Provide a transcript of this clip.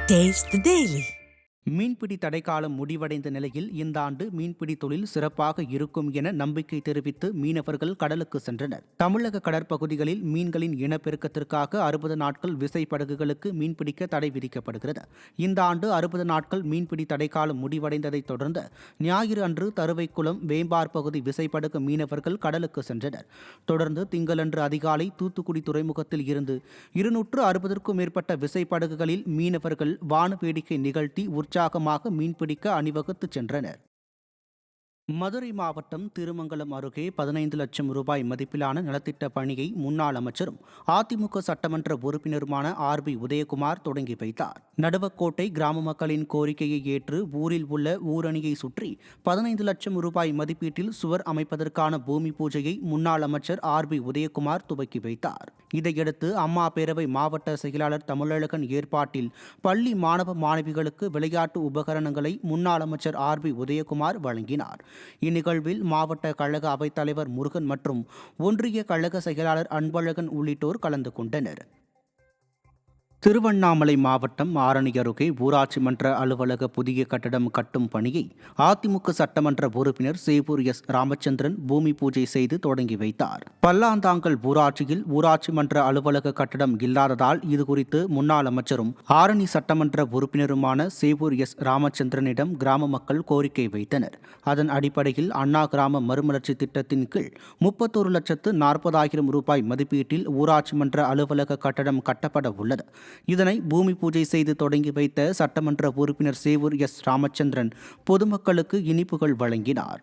Taste the Daily. மீன்பிடி தடைக்காலம் முடிவடைந்த நிலையில் இந்த ஆண்டு மீன்பிடி தொழில் சிறப்பாக இருக்கும் என நம்பிக்கை தெரிவித்து மீனவர்கள் கடலுக்கு சென்றனர். தமிழக கடற்பகுதிகளில் மீன்களின் இனப்பெருக்கத்திற்காக 60 நாட்கள் விசைப்படகுகளுக்கு மீன்பிடிக்க தடை விதிக்கப்படுகிறது. இந்த ஆண்டு 60 நாட்கள் மீன்பிடி தடைக்காலம் முடிவடைந்ததைத் தொடர்ந்து ஞாயிறு அன்று தருவைக்குளம் வேம்பார் பகுதி விசைப்படகு மீனவர்கள் கடலுக்கு சென்றனர். தொடர்ந்து திங்களன்று அதிகாலை தூத்துக்குடி துறைமுகத்தில் இருந்து 260க்கும் மேற்பட்ட விசைப்படகுகளில் மீனவர்கள் வான வேடிக்கை நிகழ்த்தி உற்சாகமாக மீன்பிடிக்க அணிவகுத்து சென்றனர். மதுரை மாவட்டம் திருமங்கலம் அருகே 15 லட்சம் ரூபாய் மதிப்பிலான நலத்திட்ட பணியை முன்னாள் அமைச்சரும் அதிமுக சட்டமன்ற உறுப்பினருமான RB உதயகுமார் தொடங்கி வைத்தார். நடுவக்கோட்டை கிராம மக்களின் கோரிக்கையை ஏற்று ஊரில் உள்ள ஊரணியை சுற்றி 15 லட்சம் ரூபாய் மதிப்பீட்டில் சுவர் அமைப்பதற்கான பூமி பூஜையை முன்னாள் அமைச்சர் RB உதயகுமார் துவக்கி வைத்தார். இதையடுத்து அம்மா பேரவை மாவட்ட செயலாளர் தமிழழகன் ஏற்பாட்டில் பள்ளி மாணவ மாணவிகளுக்கு விளையாட்டு உபகரணங்களை முன்னாள் அமைச்சர் RB உதயகுமார் வழங்கினார். இந்நிகழ்வில் மாவட்ட கழக அவைத்தலைவர் முருகன் மற்றும் ஒன்றிய கழக செயலாளர் அன்பழகன் உள்ளிட்டோர் கலந்து கொண்டனர். திருவண்ணாமலை மாவட்டம் ஆரணி அருகே ஊராட்சி மன்ற அலுவலக புதிய கட்டடம் கட்டும் பணியை அதிமுக சட்டமன்ற உறுப்பினர் சேவூர் S. ராமச்சந்திரன் பூமி பூஜை செய்து தொடங்கி வைத்தார். பல்லாந்தாங்கல் ஊராட்சியில் ஊராட்சி மன்ற அலுவலக கட்டடம் இல்லாததால் இதுகுறித்து முன்னாள் அமைச்சரும் ஆரணி சட்டமன்ற உறுப்பினருமான சேவூர் S. ராமச்சந்திரனிடம் கிராம மக்கள் கோரிக்கை வைத்தனர். அதன் அடிப்படையில் அண்ணா கிராம மறுமலர்ச்சி திட்டத்தின் கீழ் 31,40,000 ரூபாய் மதிப்பீட்டில் ஊராட்சி மன்ற அலுவலக கட்டடம் கட்டப்பட உள்ளது. இதனை பூமி பூஜை செய்து தொடங்கி வைத்த சட்டமன்ற உறுப்பினர் சேவூர் S. ராமச்சந்திரன் பொதுமக்களுக்கு இனிப்புகள் வழங்கினார்.